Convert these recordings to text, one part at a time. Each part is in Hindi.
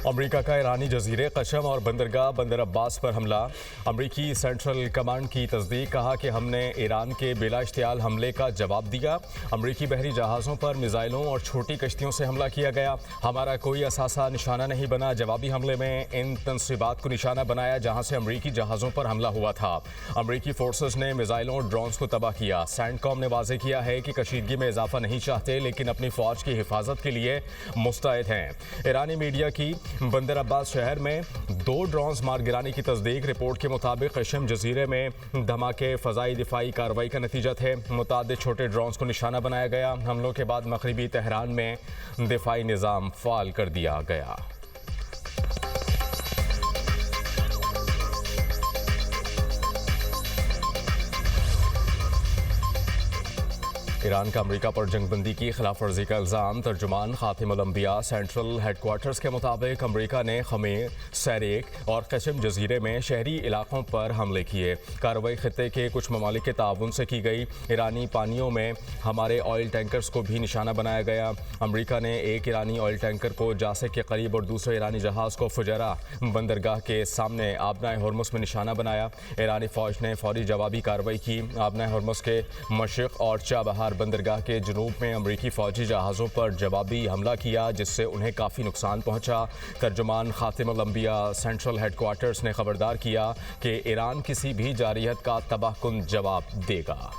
अमेरिका का ईरानी जजीरे कशम और बंदरगाह बंदर अब्बास पर हमला। अमेरिकी सेंट्रल कमांड की तस्दीक, कहा कि हमने ईरान के बिला इश्तियाल हमले का जवाब दिया। अमेरिकी बहरी जहाज़ों पर मिसाइलों और छोटी कश्तियों से हमला किया गया। हमारा कोई असासा निशाना नहीं बना। जवाबी हमले में इन तंसीबात को निशाना बनाया जहां से अमेरिकी जहाज़ों पर हमला हुआ था। अमेरिकी फोर्सेस ने मिसाइलों और ड्रोन्स को तबाह किया। सेंटकॉम ने वाज़ेह किया है कि कशीदगी में इजाफा नहीं चाहते, लेकिन अपनी फौज की हिफाजत के लिए मुस्तैद हैं। ईरानी मीडिया की बंदर अब्बास शहर में 2 ड्रोन्स मार गिराने की तस्दीक। रिपोर्ट के मुताबिक कशम जजीरे में धमाके फ़ज़ाई दिफाई कार्रवाई का नतीजा थे। मुतादिद छोटे ड्रोन्स को निशाना बनाया गया। हमलों के बाद मगरिबी तेहरान में दिफाई निज़ाम फ़ाल कर दिया गया। ईरान का अमेरिका पर जंगबंदी की खिलाफ वर्जी का इल्ज़ाम। तर्जुमान खातिमुल अंबिया सेंट्रल हेडक्वार्टर्स के मुताबिक अमेरिका ने खमीर, सैरेक और कशम जजीरे में शहरी इलाकों पर हमले किए। कार्रवाई खित्ते के कुछ ममालिक के ताउन से की गई। ईरानी पानियों में हमारे ऑयल टैंकर्स को भी निशाना बनाया गया। अमेरिका ने एक ईरानी ऑयल टैंकर को जासे के करीब और दूसरे ईरानी जहाज़ को फुजरा बंदरगाह के सामने आबनाए हॉर्मुज़ में निशाना बनाया। ईरानी फ़ौज ने फौरी जवाबी कार्रवाई की। आबनाए हॉर्मुज़ के मशरिक़ और चाबहार बंदरगाह के जुनूब में अमेरिकी फौजी जहाज़ों पर जवाबी हमला किया, जिससे उन्हें काफ़ी नुकसान पहुंचा। तर्जुमान खातिमुल अंबिया सेंट्रल हेडक्वार्टर्स ने खबरदार किया कि ईरान किसी भी जारियत का तबाहकुन जवाब देगा।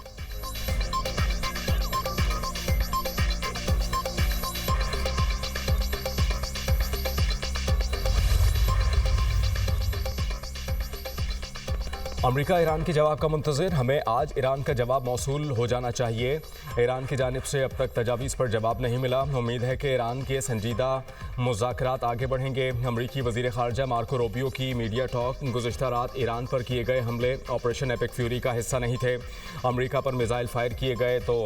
अमेरिका ईरान के जवाब का मुंतज़िर। हमें आज ईरान का जवाब मौसूल हो जाना चाहिए। ईरान की जानिब से अब तक तजावीज़ पर जवाब नहीं मिला। उम्मीद है कि ईरान के संजीदा मुज़ाकरात आगे बढ़ेंगे। अमेरिकी वज़ीर ख़ारजा मार्को रूबियो की मीडिया टॉक। गुज़िश्ता रात ईरान पर किए गए हमले ऑपरेशन एपिक फ्यूरी का हिस्सा नहीं थे। अमेरिका पर मिसाइल फायर किए गए तो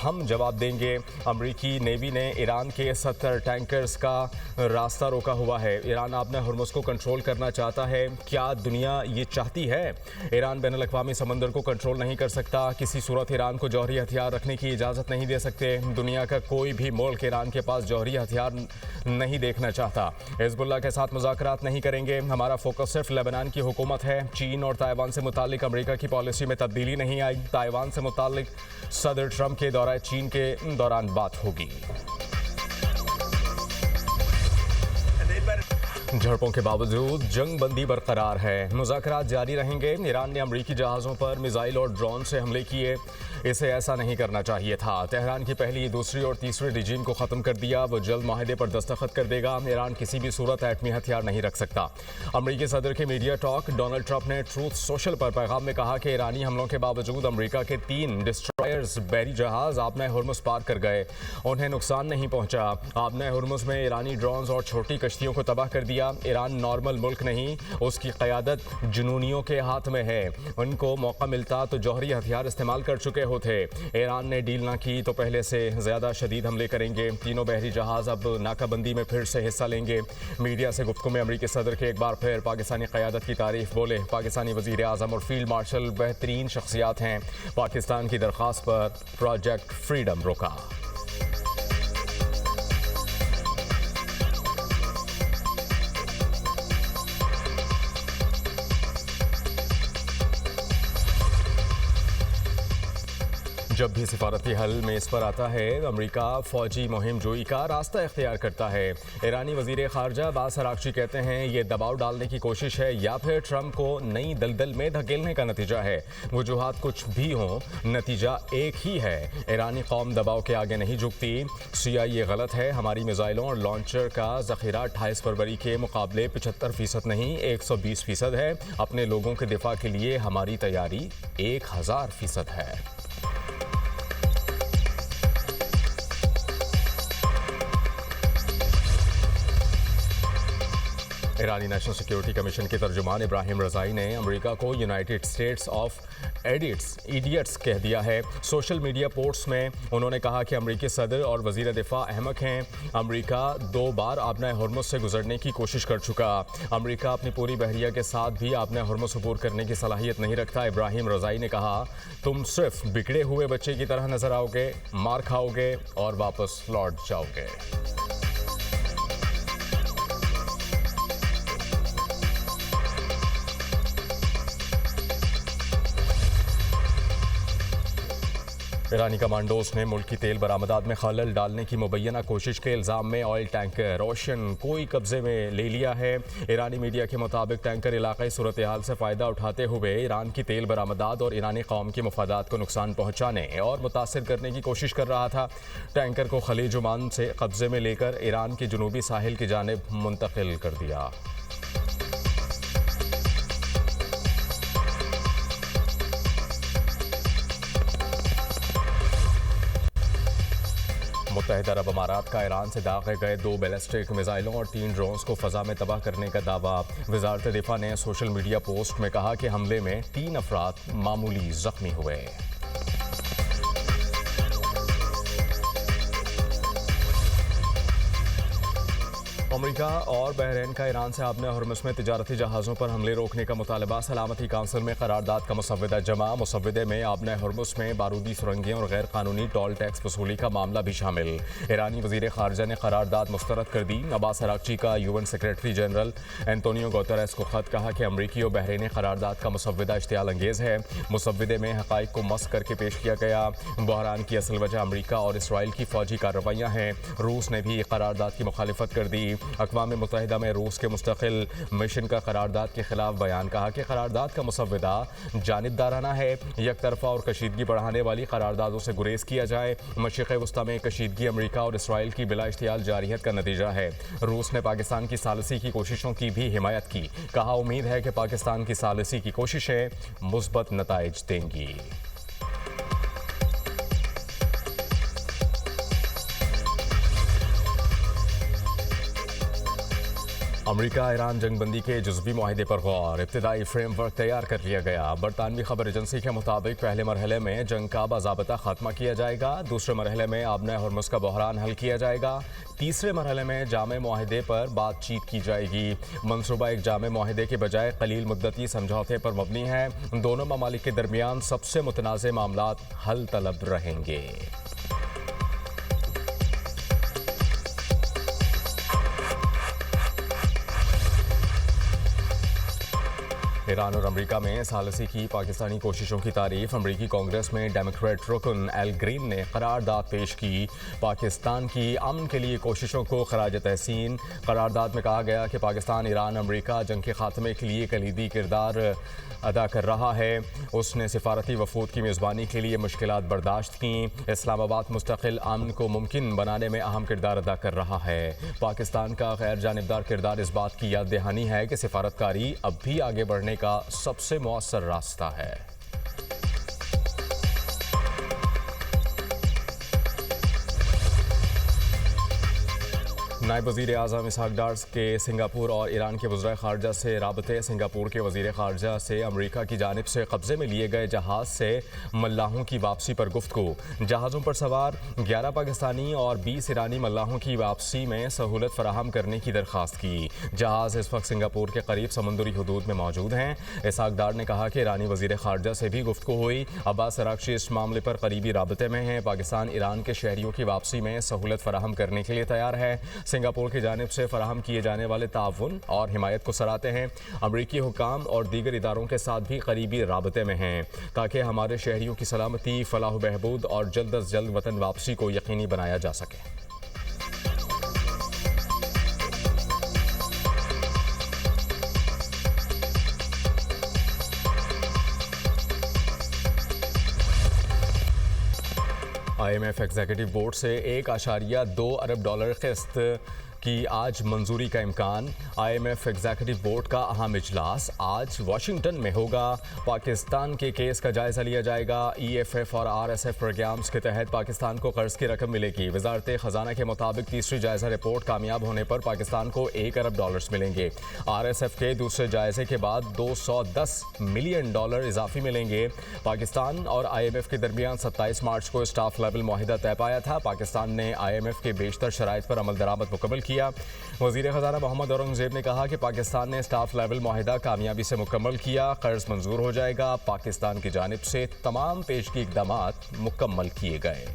हम जवाब देंगे। अमेरिकी नेवी ने ईरान के 70 टैंकर्स का रास्ता रोका हुआ है। ईरान अपने हॉर्मुज़ को कंट्रोल करना चाहता है। क्या दुनिया ये चाहती है? ईरान बैनुल अक़वामी समंदर को कंट्रोल नहीं कर सकता। किसी सूरत ईरान को जौहरी हथियार रखने की इजाज़त नहीं दे सकते। दुनिया का कोई भी मुल्क ईरान के पास जौहरी हथियार नहीं देखना चाहता। हिज़्बुल्लाह के साथ मुज़ाकरात नहीं करेंगे। हमारा फोकस सिर्फ लेबनान की हुकूमत है। चीन और ताइवान से मुतालिक अमेरिका की पॉलिसी में तब्दीली नहीं आई। ताइवान से मुतालिक सदर ट्रंप के दौरे चीन के दौरान बात होगी। झड़पों के बावजूद जंग बंदी बरकरार है। मुज़ाकरात जारी रहेंगे। ईरान ने अमेरिकी जहाज़ों पर मिसाइल और ड्रोन से हमले किए। इसे ऐसा नहीं करना चाहिए था। तेहरान की पहली, दूसरी और तीसरे रिजीम को ख़त्म कर दिया। वो जल्द माहिदे पर दस्तखत कर देगा। ईरान किसी भी सूरत एटमी हथियार नहीं रख सकता। अमेरिकी सदर के मीडिया टॉक। डोनाल्ड ट्रंप ने ट्रूथ सोशल पर पैगाम में कहा कि ईरानी हमलों के बावजूद अमेरिका के 3 डिस्ट्रॉयर्स बहरी जहाज़ आबनाए हॉर्मुज़ पार कर गए। उन्हें नुकसान नहीं पहुंचा। आबनाए हॉर्मुज़ में ईरानी ड्रोन्स और छोटी कश्तियों को तबाह कर दिया। ईरान नॉर्मल मुल्क नहीं, उसकी क़यादत जुनूनियों के हाथ में है। उनको मौका मिलता तो जौहरी हथियार इस्तेमाल कर चुके होते। ईरान ने डील ना की तो पहले से ज़्यादा शदीद हमले करेंगे। तीनों बहरी जहाज़ अब नाकाबंदी में फिर से हिस्सा लेंगे। मीडिया से गुफ्तगू में अमेरिकी सदर के एक बार फिर पाकिस्तानी क़यादत की तारीफ बोले। पाकिस्तानी वज़ीर आज़म और फील्ड मार्शल बेहतरीन शख्सियात हैं। पाकिस्तान की दरख्वास्त पर प्रोजेक्ट फ्रीडम रोका। जब भी सिफारती हल में इस पर आता है, अमेरिका फौजी मुहिम जोई का रास्ता इख्तियार करता है। ईरानी वज़ीर ख़ारजा अब्बास अराग़ची कहते हैं ये दबाव डालने की कोशिश है या फिर ट्रंप को नई दलदल में धकेलने का नतीजा है। वजूहात कुछ भी हों, नतीजा एक ही है। ईरानी कौम दबाव के आगे नहीं झुकती। CIA गलत है। हमारी मिसाइलों और लॉन्चर का ज़ख़ीरा 28 फरवरी के मुकाबले 75% नहीं 120% है। अपने लोगों के दिफा के लिए हमारी तैयारी 1000% है। ईरानी नेशनल सिक्योरिटी कमीशन के तर्जुमान इब्राहिम रज़ाई ने अमेरिका को यूनाइटेड स्टेट्स ऑफ इडियट्स कह दिया है। सोशल मीडिया पोस्ट्स में उन्होंने कहा कि अमेरिकी सदर और वज़ीर दिफा अहमक हैं। अमेरिका 2 बार आबनाए हॉर्मुज़ से गुजरने की कोशिश कर चुका। अमेरिका अपनी पूरी बहरिया के साथ भी आबनाए हॉर्मुज़ अबूर करने की सलाहियत नहीं रखता। इब्राहिम रज़ाई ने कहा, तुम सिर्फ बिगड़े हुए बच्चे की तरह नजर आओगे, मार खाओगे और वापस लौट जाओगे। ईरानी कमांडोज ने मुल्क की तेल बरामदात में खलल डालने की मुबैना कोशिश के इल्ज़ाम में ऑयल टैंकर रोशन कोई कब्जे में ले लिया है। ईरानी मीडिया के मुताबिक टैंकर इलाकाई सूरत हाल से फ़ायदा उठाते हुए ईरान की तेल बरामदात और ईरानी कौम के मफादात को नुकसान पहुँचाने और मुतासर करने की कोशिश कर रहा था। टैंकर को खलीज ओमान से कब्जे में लेकर ईरान के जनूबी साहिल की जानिब मुंतकिल कर दिया। मुत्तहिदा अरब अमारात का ईरान से दागे गए 2 बैलिस्टिक मिसाइलों और 3 ड्रोन्स को फ़ज़ा में तबाह करने का दावा। वज़ारत दिफ़ा ने सोशल मीडिया पोस्ट में कहा कि हमले में 3 अफराद मामूली ज़ख्मी हुए। अमेरिका और बहरीन का ईरान से आबने हरमुज़ में तिजारती जहाज़ों पर हमले रोकने का मुतालबा। सलामती काउंसिल में करारदाद का मुसव्वदा जमा। मुसव्वदे में आबने हरमुज़ में बारूदी सुरंगें और गैर कानूनी टोल टैक्स वसूली का मामला भी शामिल। ईरानी वज़ीर ख़ारजा ने करारदाद मुस्तरद कर दी। अब्बास अराग़ची का UN secretary general Antonio Guterres को ख़त, कहा कि अमरीकी और बहरीनी करारदाद का मुसव्वदा इश्तियाल अंगेज़ है। मुसव्वदे में हक़ाइक़ को मस्क करके पेश किया गया। बहरान की असल वजह अमरीका और इसराइल की फ़ौजी कार्रवाइयाँ हैं। रूस ने भी करारदाद की मुखालिफत कर दी। अक़वाम मुत्तहिदा में रूस के मुस्तकिल मिशन का करारदाद के खिलाफ बयान, कहा कि करारदाद का मुसव्वदा जानिबदाराना है। एक तरफा और कशीदगी बढ़ाने वाली करारदादों से गुरेज किया जाए। मशरिक़ वस्ता में कशीदगी अमरीका और इसराइल की बिला इश्तियाल जारियत का नतीजा है। रूस ने पाकिस्तान की सालसी की कोशिशों की भी हिमायत की। कहा, उम्मीद है कि पाकिस्तान की सालसी की कोशिशें मुस्बत नताइज देंगी। अमरीका ईरान जंगबंदी के जुज़वी मुआहिदे पर गौर। इब्तिदाई फ्रेमवर्क तैयार कर लिया गया। बरतानवी खबर एजेंसी के मुताबिक पहले मरहले में जंग का बाज़ाबता खात्मा किया जाएगा। दूसरे मरहले में आबने हरमुज़ का बहरान हल किया जाएगा। तीसरे मरहले में जामे मुआहिदे पर बातचीत की जाएगी। मंसूबा एक जामे मुआहिदे के बजाय कलील मुद्दती समझौते पर मबनी है। दोनों ममालिक के दरमियान सबसे मुतनाज़ मामलात हल तलब रहेंगे। ईरान और अमरीका में सालसी की पाकिस्तानी कोशिशों की तारीफ। अमरीकी कांग्रेस में डेमोक्रेट रुकन एल ग्रीन ने करारदाद पेश की। पाकिस्तान की अमन के लिए कोशिशों को खराज तहसीन। करारदाद में कहा गया कि पाकिस्तान ईरान अमरीका जंग के खात्मे के लिए कलीदी किरदार अदा कर रहा है। उसने सिफारती वफूद की मेज़बानी के लिए मुश्किलात बर्दाश्त की। इस्लामाबाद मुस्तकिल अमन को मुमकिन बनाने में अहम किरदार अदा कर रहा है। पाकिस्तान का गैर जानिबदार किरदार इस बात की याद दहानी है कि सिफारतकारी अब भी आगे बढ़ने का सबसे मौसर रास्ता है। नायब वज़ीर आज़म इसहाक डार के सिंगापुर और ईरान के वज़ीर ख़ारजा से राबते। सिंगापुर के वज़ीर ख़ारजा से अमरीका की जानिब से कब्ज़े में लिए गए जहाज़ से मल्लाहों की वापसी पर गुफ्तगू। जहाज़ों पर सवार 11 पाकिस्तानी और 20 ईरानी मल्लाहों की वापसी में सहूलत फराहम करने की दरख्वास्त की। जहाज़ इस वक्त सिंगापुर के करीब समुंदरी हदूद में मौजूद हैं। इसहाक डार ने कहा कि ईरानी वज़ीर ख़ारजा से भी गुफ्तगू हुई। अब्बास अराग़ची इस मामले पर करीबी राबते में हैं। पाकिस्तान ईरान के शहरियों की वापसी में सहूलत फराहम करने के लिए तैयार है। सिंगापुर की जानिब से फराहम किए जाने वाले ताउन और हिमायत को सराहते हैं। अमरीकी हुकाम और दीगर इदारों के साथ भी करीबी राबते में हैं ताकि हमारे शहरियों की सलामती, फलाह बहबूद और जल्द अज जल्द वतन वापसी को यकीनी बनाया जा सके। IMF एग्जीक्यूटिव बोर्ड से 1.2 अरब डॉलर किस्त की आज मंजूरी का इम्कान। IMF एग्जीक्यूटिव बोर्ड का अहम इजलास आज वाशिंगटन में होगा। पाकिस्तान के केस का जायजा लिया जाएगा। EFF और RSF प्रोग्राम्स के तहत पाकिस्तान को कर्ज की रकम मिलेगी। वजारत खजाना के मुताबिक तीसरी जायजा रिपोर्ट कामयाब होने पर पाकिस्तान को 1 अरब डॉलर्स मिलेंगे। RSF के दूसरे जायजे के बाद 210 मिलियन डॉलर इजाफी मिलेंगे। पाकिस्तान और IMF के दरमियान 27 मार्च को स्टाफ लेवल मुआहिदा तय पाया था। पाकिस्तान ने IMF के बेशतर शराइत पर अमल दरामद मुकम्मल किया। वज़ीर ख़ज़ाना मोहम्मद औरंगज़ेब ने कहा कि पाकिस्तान ने स्टाफ लेवल मुआहिदा कामयाबी से मुकम्मल किया। कर्ज मंजूर हो जाएगा। पाकिस्तान की जानिब से तमाम पेशगी इक़दामात मुकम्मल किए गए।